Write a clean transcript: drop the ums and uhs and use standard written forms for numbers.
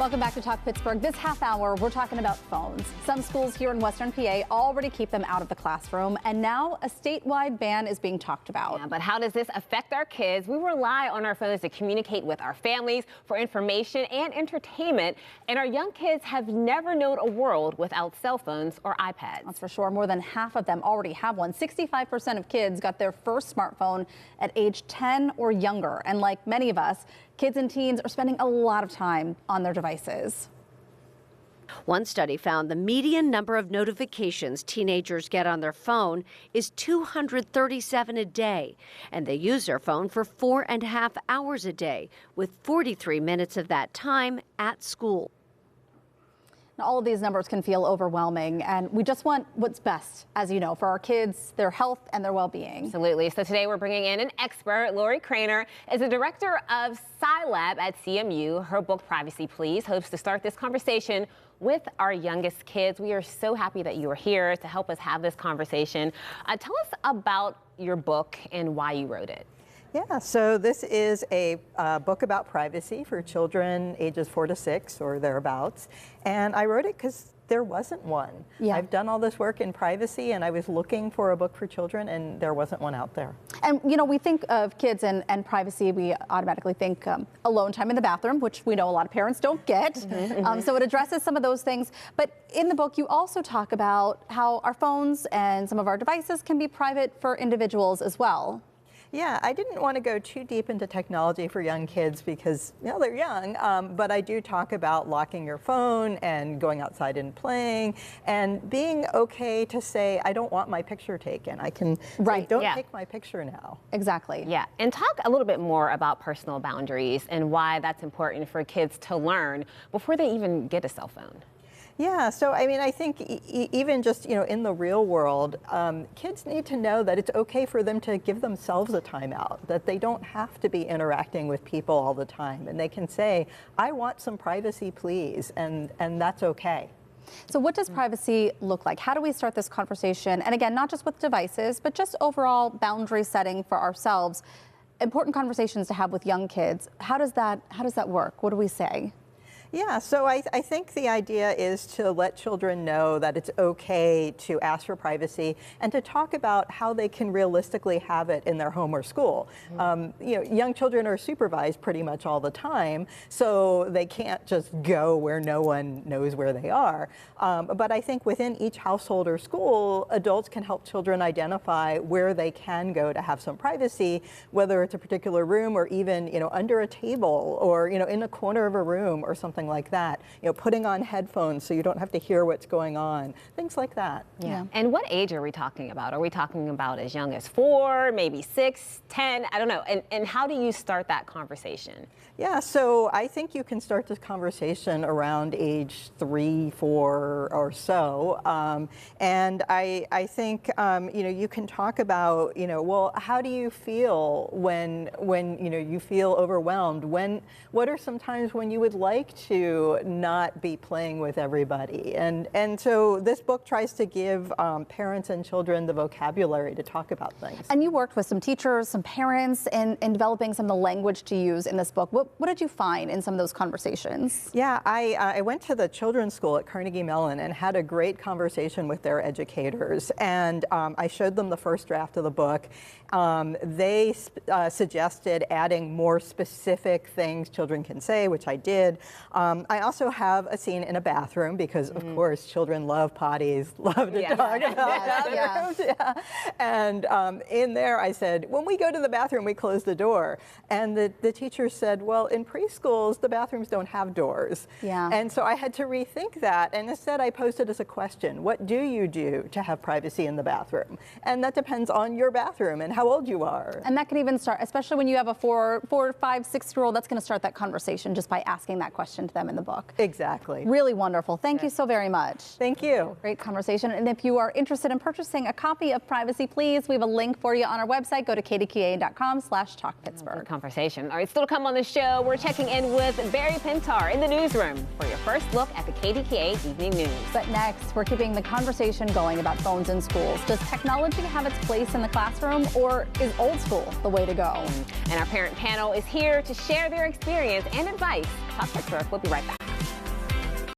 Welcome back to Talk Pittsburgh. This half hour, we're talking about phones. Some schools here in Western PA already keep them out of the classroom, and now a statewide ban is being talked about. Yeah, but how does this affect our kids? We rely on our phones to communicate with our families, for information and entertainment, and our young kids have never known a world without cell phones or iPads. That's for sure. More than half of them already have one. 65% of kids got their first smartphone at age 10 or younger, and like many of us, kids and teens are spending a lot of time on their devices. One study found the median number of notifications teenagers get on their phone is 237 a day, and they use their phone for 4.5 hours a day, with 43 minutes of that time at school. Now, all of these numbers can feel overwhelming, and we just want what's best, as you know, for our kids, their health and their well-being. Absolutely. So today we're bringing in an expert. Lori Craner is the director of SciLab at CMU. Her book, Privacy Please, hopes to start this conversation with our youngest kids. We are so happy that you are here to help us have this conversation. Tell us about your book and why you wrote it. Yeah, so this is a book about privacy for children ages 4 to 6 or thereabouts. And I wrote it because there wasn't one. Yeah. I've done all this work in privacy, and I was looking for a book for children, and there wasn't one out there. And, you know, we think of kids and privacy, we automatically think alone time in the bathroom, which we know a lot of parents don't get. So it addresses some of those things. But in the book, you also talk about how our phones and some of our devices can be private for individuals as well. Yeah, I didn't want to go too deep into technology for young kids because, you know, they're young, but I do talk about locking your phone and going outside and playing and being okay to say, I don't want my picture taken. I can say, don't take my picture now. Exactly. Yeah, and talk a little bit more about personal boundaries and why that's important for kids to learn before they even get a cell phone. Yeah, so I mean, I think even just, you know, in the real world, kids need to know that it's okay for them to give themselves a timeout, that they don't have to be interacting with people all the time, and they can say, I want some privacy, please, and that's okay. So what does privacy look like? How do we start this conversation? And again, not just with devices, but just overall boundary setting for ourselves. Important conversations to have with young kids. How does that work? What do we say? Yeah, so I think the idea is to let children know that it's okay to ask for privacy and to talk about how they can realistically have it in their home or school. You know, young children are supervised pretty much all the time, so they can't just go where no one knows where they are. But I think within each household or school, adults can help children identify where they can go to have some privacy, whether it's a particular room or even, you know, under a table or, you know, in a corner of a room or something like that, you know, putting on headphones so you don't have to hear what's going on, things like that. Yeah. And what age are we talking about? Are we talking about as young as 4, maybe 6, 10? I don't know. And how do you start that conversation? Yeah, so I think you can start this conversation around age 3, 4 or so. And I think, you know, you can talk about, you know, well, how do you feel when you know, you feel overwhelmed? What are some times when you would like to not be playing with everybody? And so this book tries to give parents and children the vocabulary to talk about things. And you worked with some teachers, some parents in developing some of the language to use in this book. What did you find in some of those conversations? Yeah, I went to the children's school at Carnegie Mellon and had a great conversation with their educators. And I showed them the first draft of the book. They suggested adding more specific things children can say, which I did. I also have a scene in a bathroom because, of course, children love potties, love to talk about bathrooms. Yeah. And in there, I said, when we go to the bathroom, we close the door. And the teacher said, well, in preschools, the bathrooms don't have doors. Yeah. And so I had to rethink that. And instead, I posed it as a question. What do you do to have privacy in the bathroom? And that depends on your bathroom and how old you are. And that can even start, especially when you have a 4, 5, 6-year-old, that's going to start that conversation just by asking that question to them in the book. Exactly. Really wonderful. Thank you so very much. Thank you. Great conversation. And if you are interested in purchasing a copy of Privacy Please, we have a link for you on our website. Go to kdka.com/talkpittsburgh. Good conversation. All right, still to come on the show, we're checking in with Barry Pintar in the newsroom for your first look at the KDKA Evening News. But next, we're keeping the conversation going about phones in schools. Does technology have its place in the classroom, or is old school the way to go? And our parent panel is here to share their experience and advice. Talk Pittsburgh. We'll be right back.